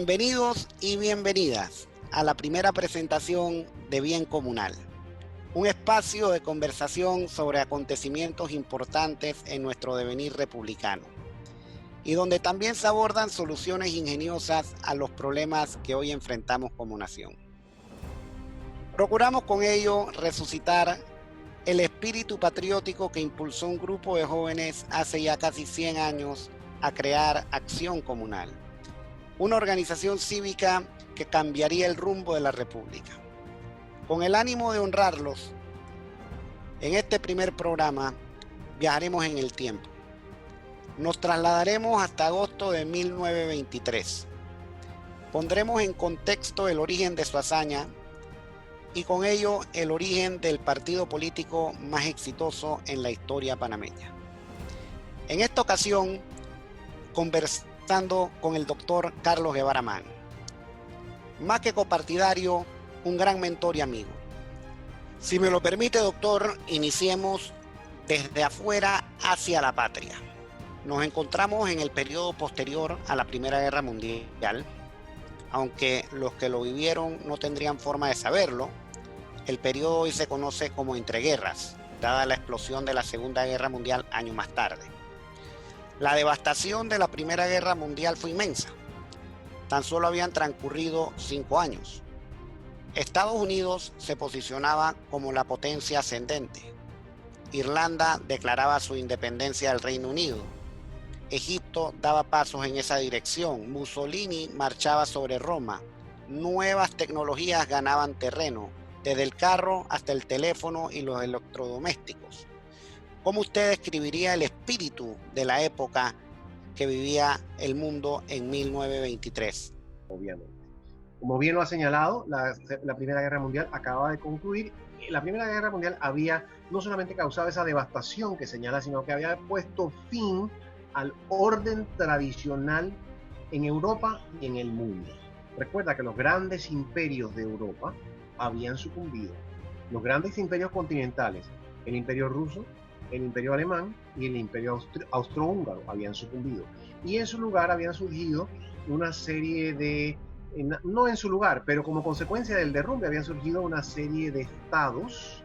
Bienvenidos y bienvenidas a la primera presentación de Bien Comunal, un espacio de conversación sobre acontecimientos importantes en nuestro devenir republicano y donde también se abordan soluciones ingeniosas a los problemas que hoy enfrentamos como nación. Procuramos con ello resucitar el espíritu patriótico que impulsó un grupo de jóvenes hace ya casi 100 años a crear Acción Comunal, una organización cívica que cambiaría el rumbo de la República. Con el ánimo de honrarlos, en este primer programa viajaremos en el tiempo. Nos trasladaremos hasta agosto de 1923. Pondremos en contexto el origen de su hazaña y con ello el origen del partido político más exitoso en la historia panameña. En esta ocasión, conversando con el doctor Carlos Guevara Mann, más que copartidario, un gran mentor y amigo. Si me lo permite, doctor, iniciemos desde afuera hacia la patria. Nos encontramos en el periodo posterior a la Primera Guerra Mundial, aunque los que lo vivieron no tendrían forma de saberlo. El periodo hoy se conoce como entreguerras, dada la explosión de la Segunda Guerra Mundial años más tarde. La devastación de la Primera Guerra Mundial fue inmensa. Tan solo habían transcurrido 5 años. Estados Unidos se posicionaba como la potencia ascendente. Irlanda declaraba su independencia del Reino Unido. Egipto daba pasos en esa dirección. Mussolini marchaba sobre Roma. Nuevas tecnologías ganaban terreno, desde el carro hasta el teléfono y los electrodomésticos. ¿Cómo usted describiría el espíritu de la época que vivía el mundo en 1923? Obviamente. Como bien lo ha señalado, la Primera Guerra Mundial acababa de concluir. La Primera Guerra Mundial había no solamente causado esa devastación que señala, sino que había puesto fin al orden tradicional en Europa y en el mundo. Recuerda que los grandes imperios de Europa habían sucumbido. Los grandes imperios continentales, el imperio ruso, el imperio alemán y el imperio austrohúngaro habían sucumbido. Y en su lugar habían surgido una serie de, no en su lugar, pero como consecuencia del derrumbe habían surgido una serie de estados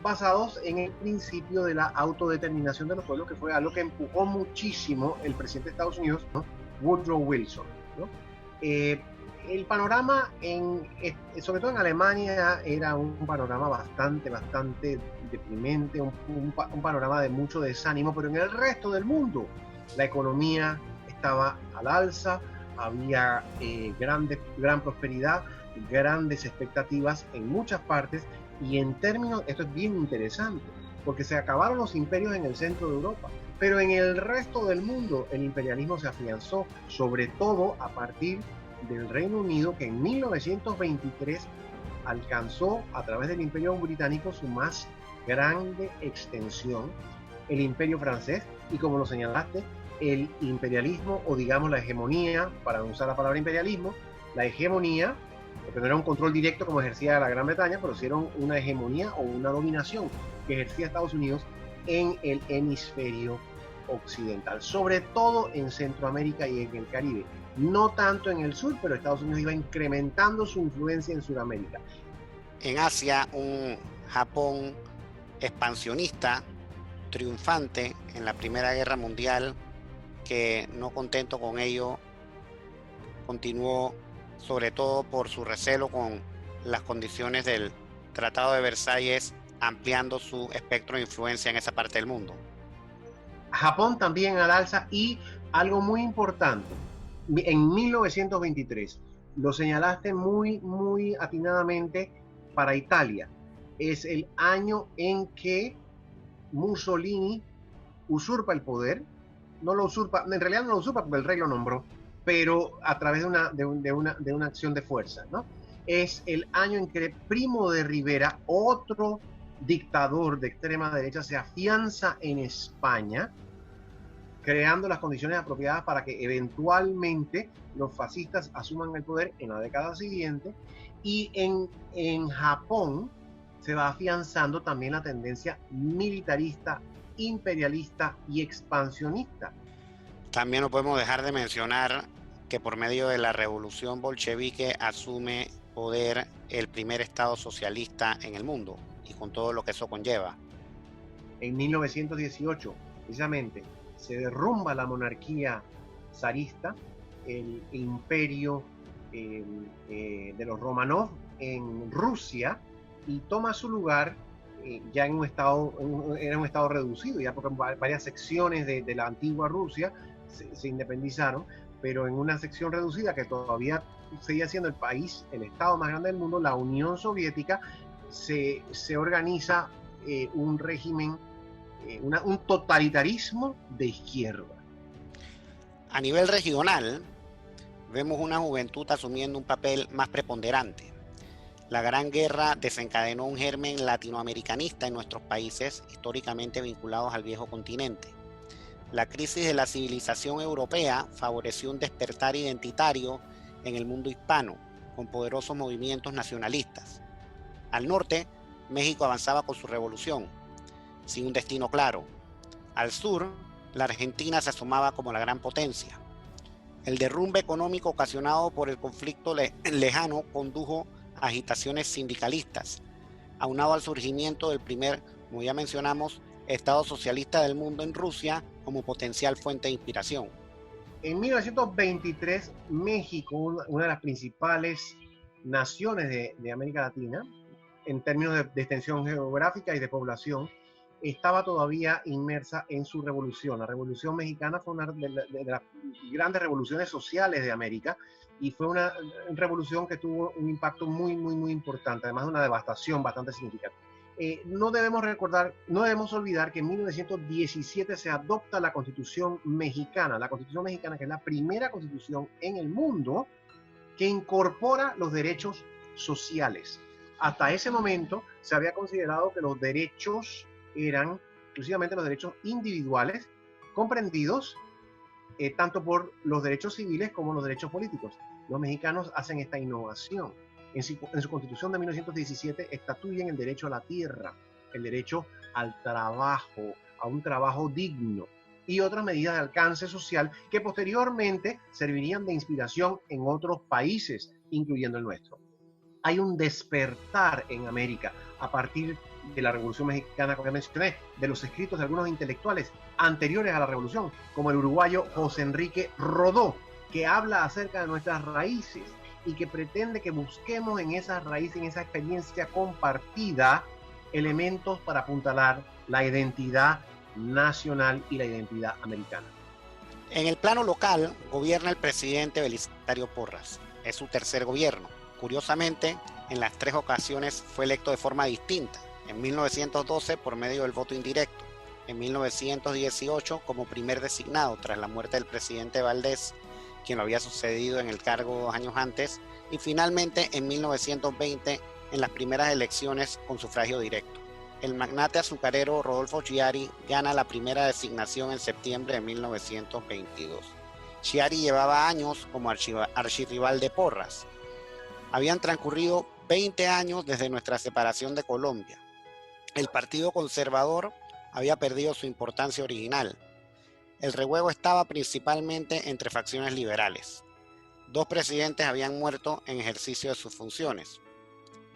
basados en el principio de la autodeterminación de los pueblos, que fue algo que empujó muchísimo el presidente de Estados Unidos, ¿no? Woodrow Wilson, ¿no? El panorama, sobre todo en Alemania, era un panorama bastante deprimente, un panorama de mucho desánimo, pero en el resto del mundo la economía estaba al alza, había gran prosperidad, grandes expectativas en muchas partes, y en términos, esto es bien interesante, porque se acabaron los imperios en el centro de Europa, pero en el resto del mundo el imperialismo se afianzó, sobre todo a partir del Reino Unido, que en 1923 alcanzó a través del Imperio Británico su más grande extensión, el Imperio Francés, y como lo señalaste, el imperialismo, o digamos la hegemonía, para no usar la palabra imperialismo, la hegemonía, porque no era un control directo como ejercía la Gran Bretaña, pero sí era una hegemonía o una dominación que ejercía Estados Unidos en el hemisferio occidental, sobre todo en Centroamérica y en el Caribe. No tanto en el sur, pero Estados Unidos iba incrementando su influencia en Sudamérica. En Asia, un Japón expansionista, triunfante en la Primera Guerra Mundial, que no contento con ello, continuó sobre todo por su recelo con las condiciones del Tratado de Versalles, ampliando su espectro de influencia en esa parte del mundo. Japón también al alza, y algo muy importante, en 1923, lo señalaste muy atinadamente, para Italia, es el año en que Mussolini usurpa el poder. No lo usurpa, en realidad no lo usurpa porque el rey lo nombró, pero a través de una acción de fuerza, ¿no? Es el año en que Primo de Rivera, otro dictador de extrema derecha, se afianza en España, creando las condiciones apropiadas para que eventualmente los fascistas asuman el poder en la década siguiente. Y en Japón se va afianzando también la tendencia militarista, imperialista y expansionista. También no podemos dejar de mencionar que por medio de la revolución bolchevique asume poder el primer estado socialista en el mundo y con todo lo que eso conlleva. En 1918, precisamente, se derrumba la monarquía zarista, el imperio de los Romanov en Rusia, y toma su lugar ya en un estado, era un estado reducido, ya porque varias secciones de la antigua Rusia se independizaron, pero en una sección reducida que todavía seguía siendo el país, el estado más grande del mundo, la Unión Soviética, se organiza un régimen, un totalitarismo de izquierda. A nivel regional, vemos una juventud asumiendo un papel más preponderante. La Gran Guerra desencadenó un germen latinoamericanista en nuestros países, históricamente vinculados al viejo continente. La crisis de la civilización europea favoreció un despertar identitario en el mundo hispano, con poderosos movimientos nacionalistas. Al norte, México avanzaba con su revolución, sin un destino claro. Al sur, la Argentina se asomaba como la gran potencia. El derrumbe económico ocasionado por el conflicto lejano condujo a agitaciones sindicalistas, aunado al surgimiento del primer, como ya mencionamos, Estado socialista del mundo en Rusia como potencial fuente de inspiración. En 1923, México, una de las principales naciones de América Latina, en términos de extensión geográfica y de población, estaba todavía inmersa en su revolución. La Revolución Mexicana fue una de las grandes revoluciones sociales de América y fue una revolución que tuvo un impacto muy, muy, muy importante, además de una devastación bastante significativa. No debemos olvidar que en 1917 se adopta la Constitución Mexicana, que es la primera constitución en el mundo que incorpora los derechos sociales. Hasta ese momento se había considerado que los derechos eran exclusivamente los derechos individuales, comprendidos tanto por los derechos civiles como los derechos políticos. Los mexicanos hacen esta innovación. En su constitución de 1917 estatuyen el derecho a la tierra, el derecho al trabajo, a un trabajo digno y otras medidas de alcance social que posteriormente servirían de inspiración en otros países, incluyendo el nuestro. Hay un despertar en América a partir de la Revolución Mexicana, como mencioné, de los escritos de algunos intelectuales anteriores a la Revolución, como el uruguayo José Enrique Rodó, que habla acerca de nuestras raíces y que pretende que busquemos en esas raíces, en esa experiencia compartida, elementos para apuntalar la identidad nacional y la identidad americana. En el plano local, gobierna el presidente Belisario Porras. Es su tercer gobierno. Curiosamente, en las 3 ocasiones fue electo de forma distinta. En 1912 por medio del voto indirecto, en 1918 como primer designado tras la muerte del presidente Valdés, quien lo había sucedido en el cargo 2 años antes, y finalmente en 1920 en las primeras elecciones con sufragio directo. El magnate azucarero Rodolfo Chiari gana la primera designación en septiembre de 1922. Chiari llevaba años como archirrival de Porras. Habían transcurrido 20 años desde nuestra separación de Colombia. El Partido Conservador había perdido su importancia original. El revuelo estaba principalmente entre facciones liberales. 2 presidentes habían muerto en ejercicio de sus funciones.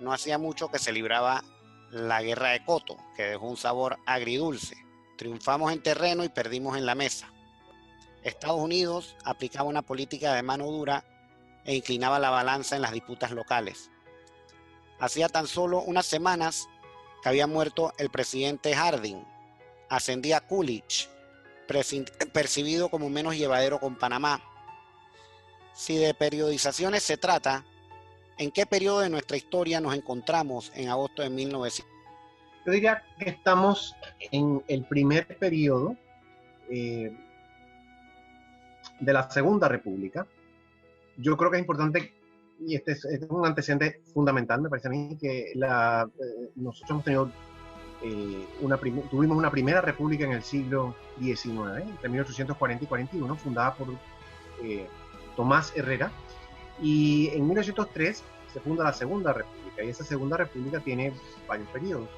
No hacía mucho que se libraba la guerra de Coto, que dejó un sabor agridulce. Triunfamos en terreno y perdimos en la mesa. Estados Unidos aplicaba una política de mano dura e inclinaba la balanza en las disputas locales. Hacía tan solo unas semanas que había muerto el presidente Harding. Ascendía Coolidge, percibido como menos llevadero con Panamá. Si de periodizaciones se trata, ¿en qué periodo de nuestra historia nos encontramos en agosto de 1900? Yo diría que estamos en el primer periodo de la Segunda República. Yo creo que es importante, y este es un antecedente fundamental, me parece a mí, que nosotros hemos tenido tuvimos una primera república en el siglo XIX, entre 1840 y 41, fundada por Tomás Herrera, y en 1903 se funda la Segunda República, y esa Segunda República tiene varios periodos.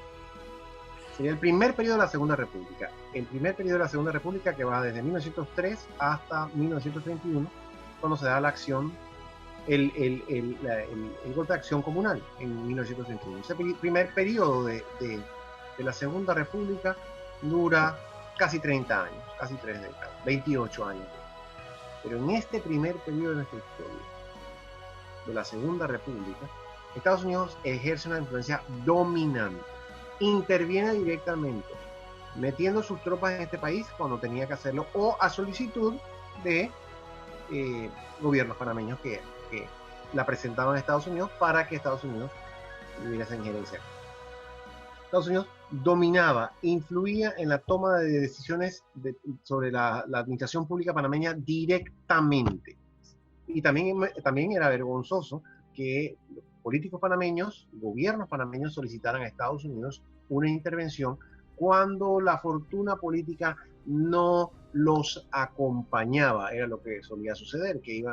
Sería el primer periodo de la Segunda República. El primer periodo de la Segunda República, que va desde 1903 hasta 1931, cuando se da la acción, el golpe de acción comunal en 1931. Ese primer periodo de la Segunda República dura casi 30 años, casi 3 décadas, 28 años. Pero en este primer periodo de nuestra historia, de la Segunda República, Estados Unidos ejerce una influencia dominante, interviene directamente, metiendo sus tropas en este país cuando tenía que hacerlo, o a solicitud de gobiernos panameños que la presentaban a Estados Unidos para que Estados Unidos tuviera esa injerencia. Estados Unidos dominaba, influía en la toma de decisiones sobre la administración pública panameña directamente. Y también era vergonzoso que los políticos panameños, gobiernos panameños solicitaran a Estados Unidos una intervención cuando la fortuna política no los acompañaba. Era lo que solía suceder, que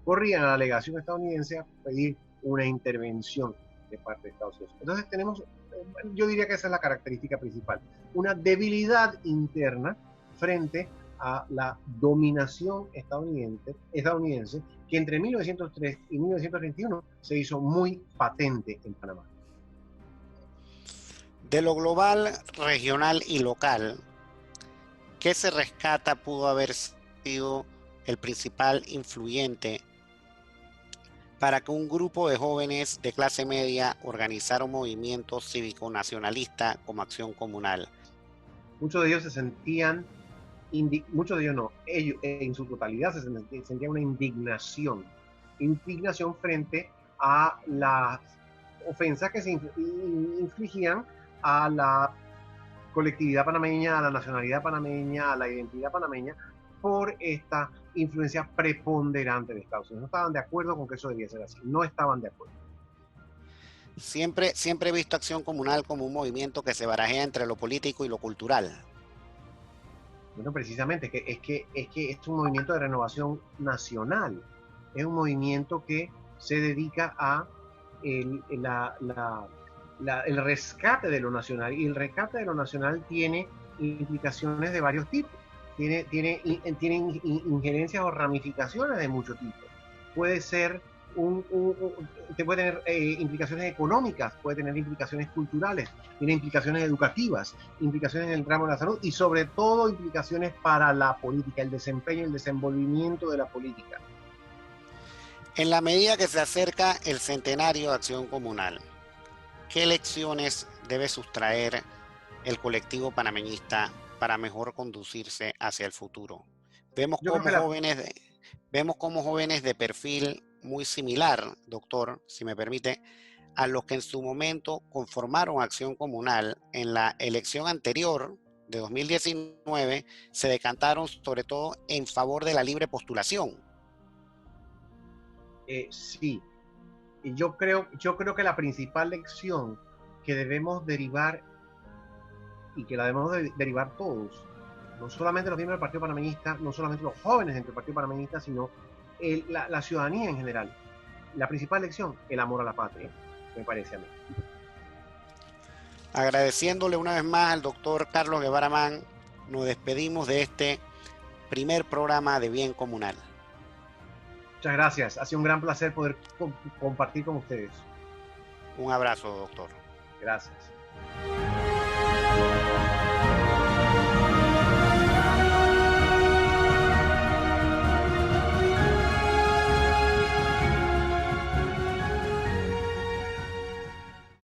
corrían a la legación estadounidense a pedir una intervención de parte de Estados Unidos. Entonces yo diría que esa es la característica principal, una debilidad interna frente a la dominación estadounidense que entre 1903 y 1931 se hizo muy patente en Panamá. De lo global, regional y local, ¿qué se rescata pudo haber sido el principal influyente para que un grupo de jóvenes de clase media organizara un movimiento cívico-nacionalista como Acción Comunal? Muchos de ellos se sentían, muchos de ellos no, ellos en su totalidad se sentían una indignación frente a las ofensas que se infligían a la colectividad panameña, a la nacionalidad panameña, a la identidad panameña, por esta influencia preponderante de Estados Unidos. No estaban de acuerdo con que eso debía ser así, no estaban de acuerdo. Siempre he visto Acción Comunal como un movimiento que se barajea entre lo político y lo cultural. Bueno, precisamente, es que es un movimiento de renovación nacional, es un movimiento que se dedica a el rescate de lo nacional, y el rescate de lo nacional tiene implicaciones de varios tipos, tiene injerencias o ramificaciones de muchos tipos. Puede ser puede tener implicaciones económicas, puede tener implicaciones culturales, tiene implicaciones educativas, implicaciones en el ramo de la salud y sobre todo implicaciones para la política, el desempeño, el desenvolvimiento de la política. En la medida que se acerca el centenario de Acción Comunal, ¿qué lecciones debe sustraer el colectivo panameñista para mejor conducirse hacia el futuro? Vemos como jóvenes de perfil muy similar, doctor, si me permite, a los que en su momento conformaron Acción Comunal en la elección anterior de 2019, se decantaron sobre todo en favor de la libre postulación. Sí. Y yo creo que la principal lección que debemos derivar, y que la debemos derivar todos, no solamente los miembros del Partido Panameñista, no solamente los jóvenes dentro del Partido Panameñista, sino la ciudadanía en general. La principal lección, el amor a la patria, me parece a mí. Agradeciéndole una vez más al doctor Carlos Guevara Mann, nos despedimos de este primer programa de Bien Comunal. Muchas gracias, ha sido un gran placer poder compartir con ustedes. Un abrazo, doctor. Gracias.